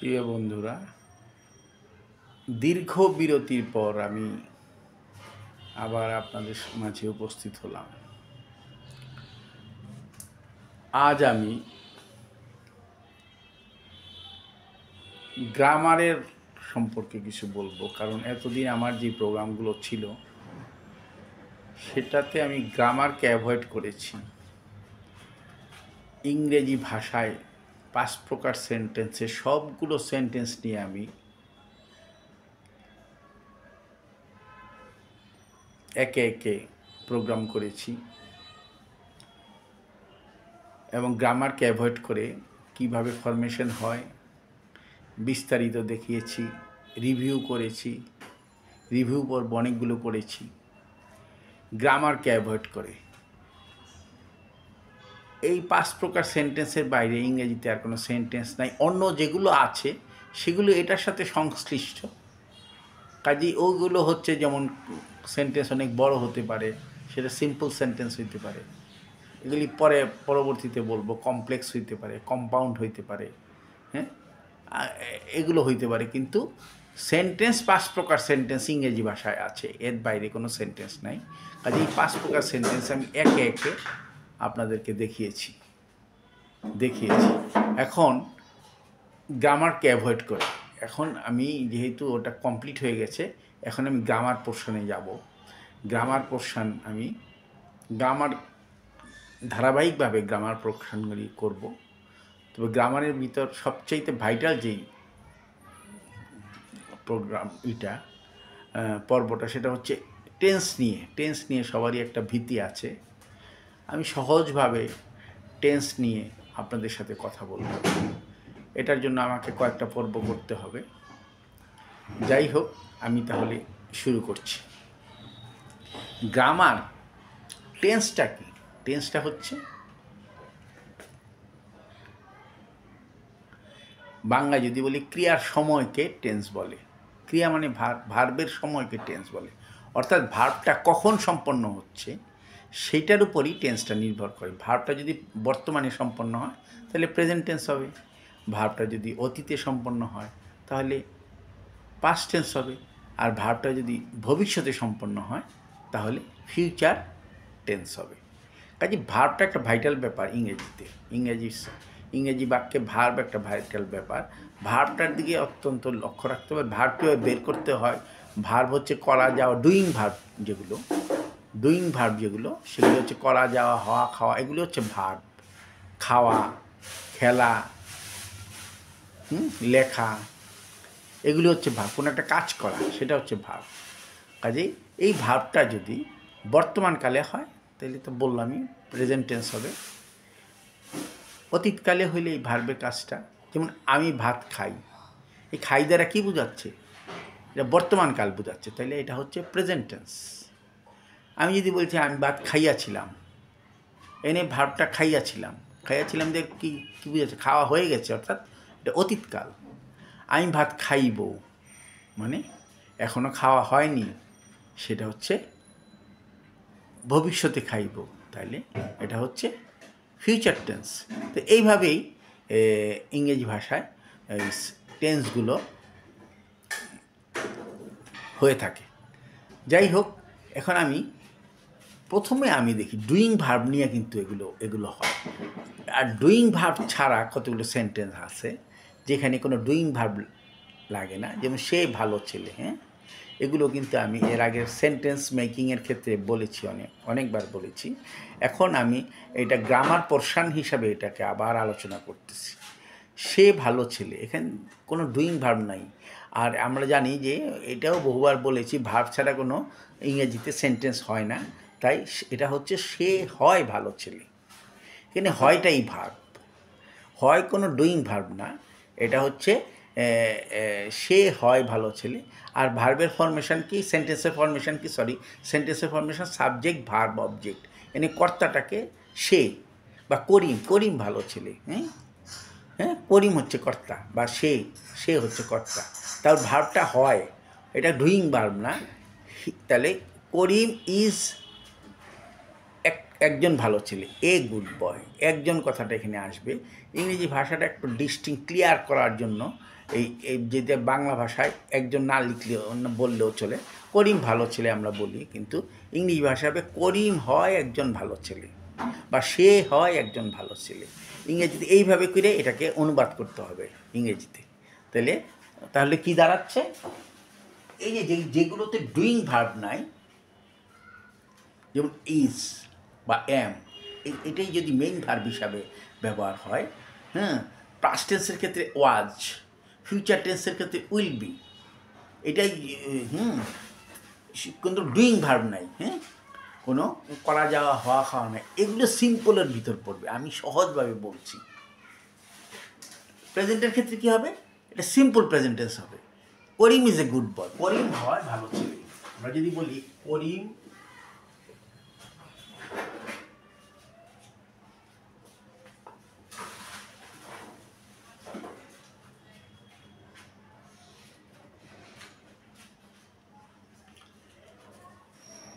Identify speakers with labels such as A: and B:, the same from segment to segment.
A: প্রিয় বন্ধুরা, দীর্ঘ বিরতির পর আমি আবার আপনাদের মাঝে উপস্থিত হলাম। আজ আমি গ্রামারের সম্পর্কে কিছু বলবো, কারণ এতদিন আমার যে প্রোগ্রামগুলো ছিল সেটাতে আমি গ্রামারকে অ্যাভয়েড করেছি। ইংরেজি ভাষায় 5 প্রকার সেন্টেন্সে সবগুলো সেন্টেন্স নিয়ে আমি একে একে প্রোগ্রাম করেছি এবং গ্রামারকে অ্যাভয়েড করে কিভাবে ফরমেশন হয় বিস্তারিত দেখিয়েছি, রিভিউ করেছি, রিভিউ পর্ব অনেকগুলো করেছি গ্রামারকে অ্যাভয়েড করে। এই 5 প্রকার সেন্টেন্সের বাইরে ইংরেজিতে আর কোনো সেন্টেন্স নাই। অন্য যেগুলো আছে সেগুলো এটার সাথে সংশ্লিষ্ট, কাজেই ওগুলো হচ্ছে যেমন সেন্টেন্স অনেক বড় হতে পারে, সেটা সিম্পল সেন্টেন্স হইতে পারে, এগুলি পরবর্তীতে বলবো, কমপ্লেক্স হইতে পারে, কম্পাউন্ড হইতে পারে, হ্যাঁ, এগুলো হইতে পারে। কিন্তু সেন্টেন্স 5 প্রকার সেন্টেন্স ইংরেজি ভাষায় আছে, এর বাইরে কোনো সেন্টেন্স নাই। কাজে এই 5 প্রকার সেন্টেন্স আমি একে একে আপনাদেরকে দেখিয়েছি। এখন গ্রামারকে অ্যাভয়েড করে, এখন আমি যেহেতু ওটা কমপ্লিট হয়ে গেছে, এখন আমি গ্রামার পোর্শনে যাব। গ্রামার পোর্শন আমি ধারাবাহিকভাবে গ্রামার পোর্শনগুলি করব। তবে গ্রামারের ভিতর সবচাইতে ভাইটাল যেই পর্বটা সেটা হচ্ছে টেন্স নিয়ে সবারই একটা ভীতি আছে। আমি সহজভাবে টেন্স নিয়ে আপনাদের সাথে কথা বলব। এটার জন্য আমাকে কয়েকটা পর্ব করতে হবে। যাই হোক, আমি তাহলে শুরু করছি। গ্রামার টেন্সটা কি? টেন্সটা হচ্ছে বাংলায় যদি বলি ক্রিয়ার সময়কে টেন্স বলে। ক্রিয়া মানে ভার্বের সময়কে টেন্স বলে, অর্থাৎ ভার্বটা কখন সম্পন্ন হচ্ছে সেইটার উপরই টেন্সটা নির্ভর করে। ভার্বটা যদি বর্তমানে সম্পন্ন হয় তাহলে প্রেজেন্ট টেন্স হবে, ভার্বটা যদি অতীতে সম্পন্ন হয় তাহলে পাস্ট টেন্স হবে, আর ভার্বটা যদি ভবিষ্যতে সম্পন্ন হয় তাহলে ফিউচার টেন্স হবে। কাজে ভার্বটা একটা ভাইটাল ব্যাপার ইংরেজিতে। ইংরেজি বাক্যে ভার্ব একটা ভাইটাল ব্যাপার। ভার্বটার দিকে অত্যন্ত লক্ষ্য রাখতে হবে। ভার্ব কীভাবে বের করতে হয়? ভার্ব হচ্ছে করা যাওয়া, ডুইং ভার্ব যেগুলো সেগুলো হচ্ছে করা যাওয়া, হওয়া, খাওয়া, এগুলো হচ্ছে ভার্ব। খাওয়া, খেলা, লেখা, এগুলো হচ্ছে ভার্ব। কোনো একটা কাজ করা, সেটা হচ্ছে ভার্ব। কাজেই এই ভার্বটা যদি বর্তমানকালে হয় তাহলে তো বললামই প্রেজেন্ট টেন্স হবে। অতীতকালে হইলে এই ভার্বের কাজটা, যেমন আমি ভাত খাই, এই খাই দ্বারা কী বোঝাচ্ছে? এটা বর্তমানকাল বোঝাচ্ছে, তাইলে এটা হচ্ছে প্রেজেন্ট টেন্স। আমি যদি বলছি আমি ভাত খাইয়াছিলাম, এনে ভার্বটা খাইয়াছিলাম দিয়ে কী বোঝাচ্ছে? খাওয়া হয়ে গেছে, অর্থাৎ এটা অতীতকাল। আমি ভাত খাইব মানে এখনও খাওয়া হয়নি, সেটা হচ্ছে ভবিষ্যতে খাইব, তাইলে এটা হচ্ছে ফিউচার টেন্স। তো এইভাবেই ইংরেজি ভাষায় টেন্সগুলো হয়ে থাকে। যাই হোক, এখন প্রথমে আমি দেখি ডুইং ভার্ব নিয়ে কিন্তু এগুলো হয়। আর ডুইং ভার্ব ছাড়া কতগুলো সেন্টেন্স আছে যেখানে কোনো ডুইং ভার্ব লাগে না, যেমন সে ভালো ছেলে, হ্যাঁ, এগুলো কিন্তু আমি এর আগের সেন্টেন্স মেকিংয়ের ক্ষেত্রে বলেছি, অনেকবার বলেছি। এখন আমি এটা গ্রামার পোর্শন হিসাবে এটাকে আবার আলোচনা করতেছি। সে ভালো ছেলে, এখানে কোনো ডুইং ভার্ব নাই। আর আমরা জানি যে এটাও বহুবার বলেছি, ভার্ব ছাড়া কোনো ইংরেজিতে সেন্টেন্স হয় না। তাই এটা হচ্ছে সে হয় ভালো ছেলে, এখানে হয়টাই ভার্ব, হয় কোনো ডুইং ভার্ব না। এটা হচ্ছে সে হয় ভালো ছেলে। আর ভার্বের ফরমেশন কি, সেন্টেন্সের ফরমেশন সাবজেক্ট ভার্ব অবজেক্ট, এনে কর্তাটাকে সে বা করিম ভালো ছেলে, হ্যাঁ, করিম হচ্ছে কর্তা বা সে হচ্ছে কর্তা। তার ভার্বটা হয়, এটা ডুইং ভার্ব না। তাহলে করিম ইজ একজন ভালো ছেলে, এ গুড বয়, একজন কথাটা এখানে আসবে। ইংরেজি ভাষাটা একটু ক্লিয়ার করার জন্য এই যেটা বাংলা ভাষায় একজন না লিখলেও বললেও চলে, করিম ভালো ছেলে আমরা বলি, কিন্তু ইংরেজি ভাষায় হবে করিম হয় একজন ভালো ছেলে বা সে হয় একজন ভালো ছেলে। ইংরেজিতে এইভাবে করে এটাকে অনুবাদ করতে হবে ইংরেজিতে। তাহলে কি দাঁড়াচ্ছে, এই যেগুলোতে ডুইং ভার্ব নাই, যেমন ইজ বা এম, এটাই যদি মেইন ভার্ব হিসাবে ব্যবহার হয়, হ্যাঁ, পাস্ট টেন্সের ক্ষেত্রে ওয়াজ, ফিউচার টেন্সের ক্ষেত্রে উইল বি, এটাই, কিন্তু ডুইং ভার্ব নাই, হ্যাঁ, কোনো করা যাওয়া হওয়া খাওয়া নাই, এগুলো সিম্পলের ভিতর পড়বে। আমি সহজভাবে বলছি। প্রেজেন্টের ক্ষেত্রে কী হবে, এটা সিম্পল প্রেজেন্টেন্স হবে। করিম ইজ এ গুড বয়, করিম হয় ভালো ছেলে। আমরা যদি বলি করিম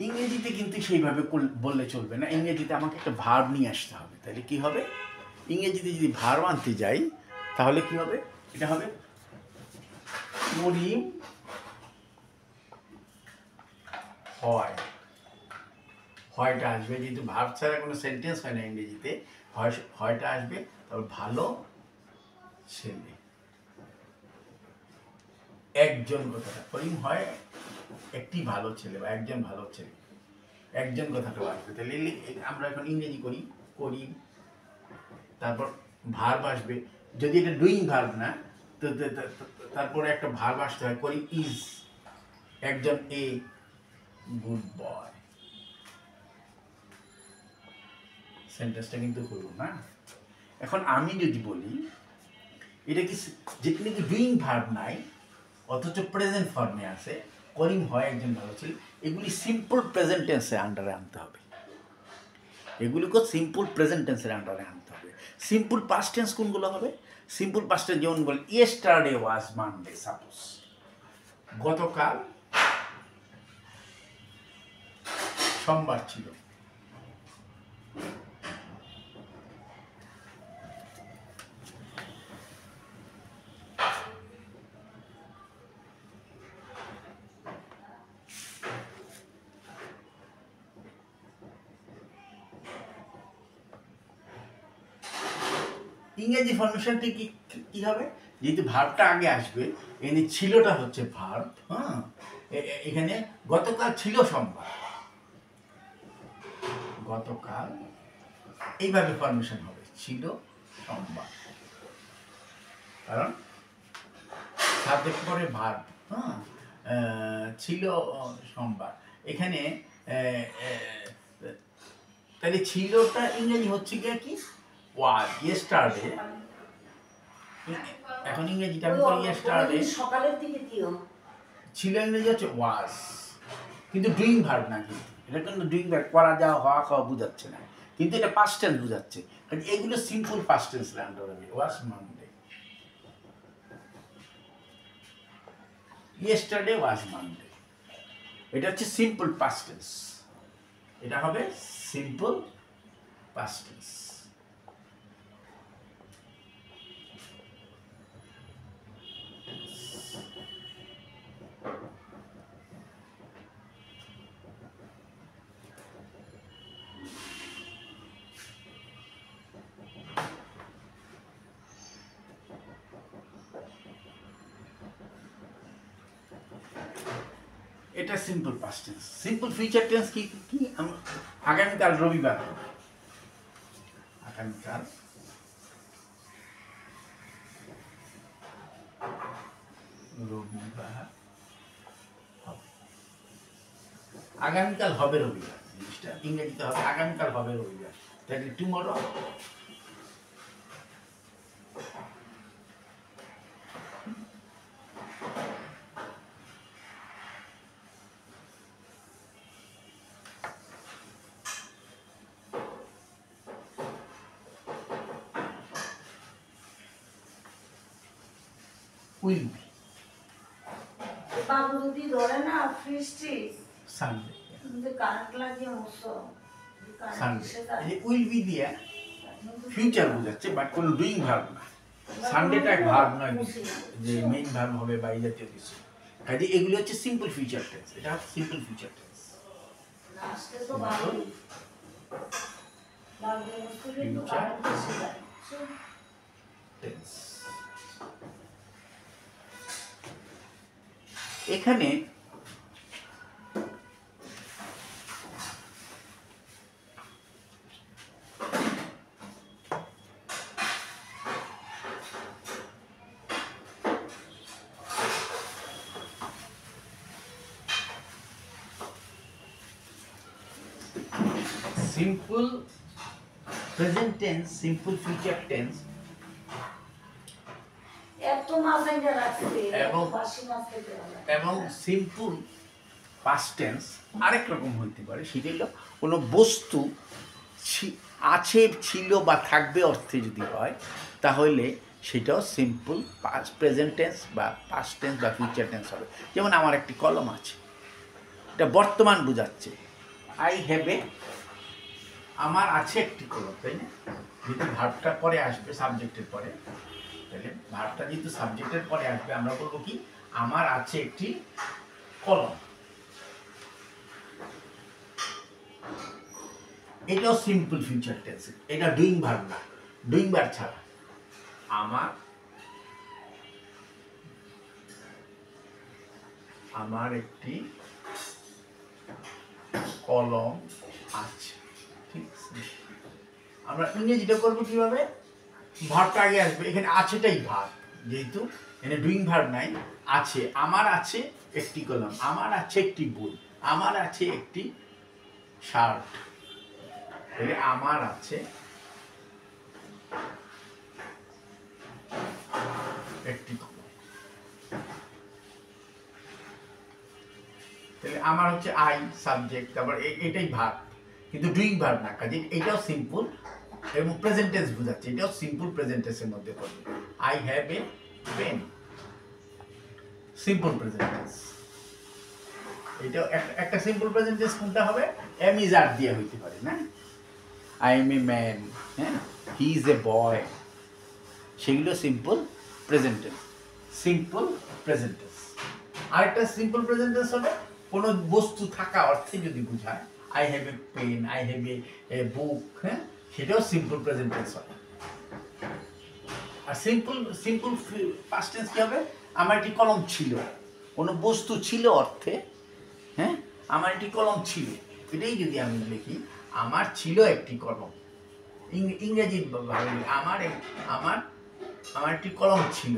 A: ইংরেজিতে কিন্তু সেইভাবে বললে চলবে না, ইংরেজিতে আমাকে একটা ভার্ব নিয়ে আসতে হবে। তাহলে কি হবে, ইংরেজিতে যদি ভার্ব আনতে যাই তাহলে কি হবে, এটা হবে করিম হয়, হয়টা আসবে, যেহেতু ভার্ব ছাড়া কোনো সেন্টেন্স হয় না ইংরেজিতে, হয়টা আসবে, তারপর ভালো ছেলে, একজন কথাটা, করিম হয় একটি ভালো ছেলে বা একজন ভালো ছেলে, একজন কথাটা আসবে। তাহলে আমরা এখন ইংরেজি করি, করিম, তারপর ভার্ব আসবে, যদি এটা ডুইং ভার্ব না, তো তারপরে একটা ভার্ব আসতে হয়, করি ইজ একজন এ গুড বয়। সেন্টেন্সটা কিন্তু হলো না। এখন আমি যদি বলি এটা কি, যেখানে কি ডুইং ভার্ব নাই অথচ প্রেজেন্ট ফর্মে আছে, করিম হয় একজন ভালো ছেলে, এগুলি সিম্পল প্রেজেন্ট টেন্সে আন্ডারে আনতে হবে, এগুলিকে সিম্পল প্রেজেন্ট টেন্সের আন্ডারে আনতে হবে। সিম্পল পাস্ট টেন্স কোনগুলো হবে, সিম্পল পাস্ট টেন্স যেমন বলি ইয়েস্টারডে ওয়াজ মানডে, সাপোজ গতকাল সোমবার ছিল, ইংরেজি ফর্মেশনটি কি হবে, যেহেতু ভার্বটা আগে আসবে, এখানে ছিলটা হচ্ছে ভার্ব, হ্যাঁ, এখানে গতকাল ছিল সোমবার, গতকাল, এইভাবে ফর্মেশন হবে, ছিল সোমবার, কারণ সাবজেক্ট পরে ভার্ব, হ্যাঁ, ছিল সোমবার, এখানে তাহলে ছিলটা ইংরেজি হচ্ছে কি ওয়াজ, ইয়েস্টারডে, এখন ইংরেজিটা আমি করি ইয়েস্টারডে,
B: সকালের দিকে দিও,
A: ছিল ইংরেজি হচ্ছে ওয়াজ, কিন্তু ডুইং ভার্ব না, কিন্তু এটা কিন্তু ডুইং ভার্ব, করা যাওয়া হওয়া খাওয়া বুঝাচ্ছে না, কিন্তু এটা পাস্ট টেন্স বুঝাচ্ছে, কারণ এগুলো সিম্পল পাস্ট টেন্স আন্ডার হবে, ওয়াজ মানডে, ইয়েস্টারডে ওয়াজ মানডে, এটা হচ্ছে সিম্পল পাস্ট টেন্স, এটা হবে সিম্পল পাস্ট টেন্স। এটা simple past tense. Simple future tense কি কি, আগামীকাল রবিবার, আগামীকাল রবিবার হবে, আগামীকাল হবে রবিবার, জিনিসটা ইংরেজিতে হবে আগামীকাল হবে রবিবার, তাহলে টুমরো উইল বি,
B: বাবু যদি ধরে না ফ্রিজটি
A: সানডে,
B: কারেন্ট লাগিয়ে মতো
A: সানডে। এই যে উইল বি দিয়ে ফিউচার বোঝাচ্ছে, বাট কোনো ডুইং ভার্ব না। সানডেটা ভার্ব নয় যে মেইন ভার্ব হবে বা এই জাতীয় কিছু। কাজে এগুলো হচ্ছে সিম্পল ফিউচার টেন্স। এটা হচ্ছে সিম্পল ফিউচার টেন্স। এখানে simple present tense, simple future tense এবং সিম্পল পাস্ট টেন্স আরেক রকম হইতে পারে। সেটা হলো কোনো বস্তু আছে, ছিল বা থাকবে অর্থে যদি হয় তাহলে সেটাও সিম্পল প্রেজেন্ট টেন্স বা পাস্ট টেন্স বা ফিউচার টেন্স হবে। যেমন আমার একটি কলম আছে, এটা বর্তমান বোঝাচ্ছে। আই হ্যাভ এ, আমার আছে একটি কলম, তাই না? যেহেতু ভার্বটা পরে আসবে সাবজেক্টের পরে, তাহলে ভার্বটা যেহেতু সাবজেক্টের পরে আসবে আমরা বলবো কি আমার আছে একটি কলম। এটাও সিম্পল ফিউচার টেন্স, এটা ডুইং ভার্ব না, ডুইং ভার্ব ছাড়া। আমার একটি কলম আছে, ঠিক আছে? আমরা ইংরেজিটা করবো কিভাবে? ভার্বটা আগে আসবে, এখানে আছেটাই ভার্ব, যেহেতু এখানে ডুইং ভার্ব নাই। আছে, আমার আছে একটি কলম, আমার আছে একটি বই, আমার আছে একটি শার্ট, তাহলে আমার আছে একটি কলম। তাহলে আমার হচ্ছে আই সাবজেক্ট, তারপর এটাই ভার্ব, কিন্তু ডুইং ভার্ব না। কাজে এটাও সিম্পল এবং প্রেজেন্ট টেন্স বোঝাচ্ছে, এটাও সিম্পল প্রেজেন্ট টেন্সের মধ্যে পড়বে। I have a pen, simple present tense. এটাও একটা সিম্পল প্রেজেন্ট টেন্স কোনটা হবে? এম ইজ আর দিয়ে হইতে পারে না? আই এম এ ম্যান, হ্যাঁ, হি ইজ এ বয়, সেগুলো simple present tense, simple present tense. আরেকটা সিম্পল প্রেজেন্ট টেন্স হবে কোনো বস্তু থাকা অর্থে যদি বোঝায়, I have a pen, I have a book, হ্যাঁ, সেটাও সিম্পল প্রেজেন্ট টেন্স হবে। আর সিম্পল পাস্ট টেন্স কি হবে? আমার একটি কলম ছিল, কোনো বস্তু ছিল অর্থে, হ্যাঁ, আমার একটি কলম ছিল, এটাই যদি আমি লিখি আমার ছিল একটি কলম, ইংরেজি ভাবে আমার একটি কলম ছিল।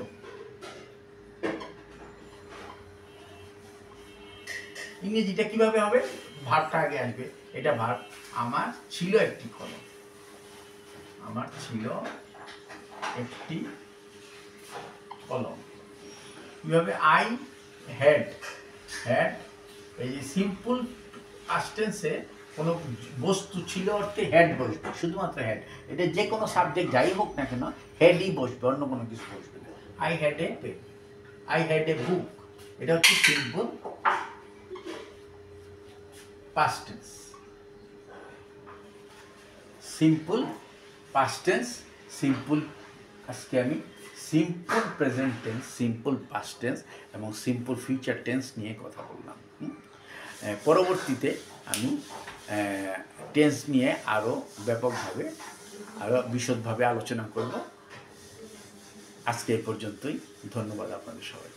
A: ইংরেজিটা কিভাবে হবে? ভার্বটা আগে আসবে, এটা ভার্ব। আমার ছিল একটি কলম, আমার ছিল একটি কলম। কিভাবে? আই হ্যাড, এই যে সিম্পল পাস্ট টেন্সে কোনো বস্তু ছিল অর্থে হ্যাড বসবে, শুধুমাত্র হ্যাড। এটা যে কোনো সাবজেক্ট যাই হোক না কেন হ্যাডই বসবে, অন্য কোনো কিছু বসবে না। I had a pen, I had a book, এটা হচ্ছে simple past tense. Simple past tense, simple, আজকে আমি simple present tense, simple past tense এবং সিম্পল ফিউচার টেন্স নিয়ে কথা বললাম। পরবর্তীতে আমি টেন্স নিয়ে আরও ব্যাপকভাবে, আরও বিশদভাবে আলোচনা করব। আজকে এই পর্যন্তই। ধন্যবাদ আপনাদের সবাই।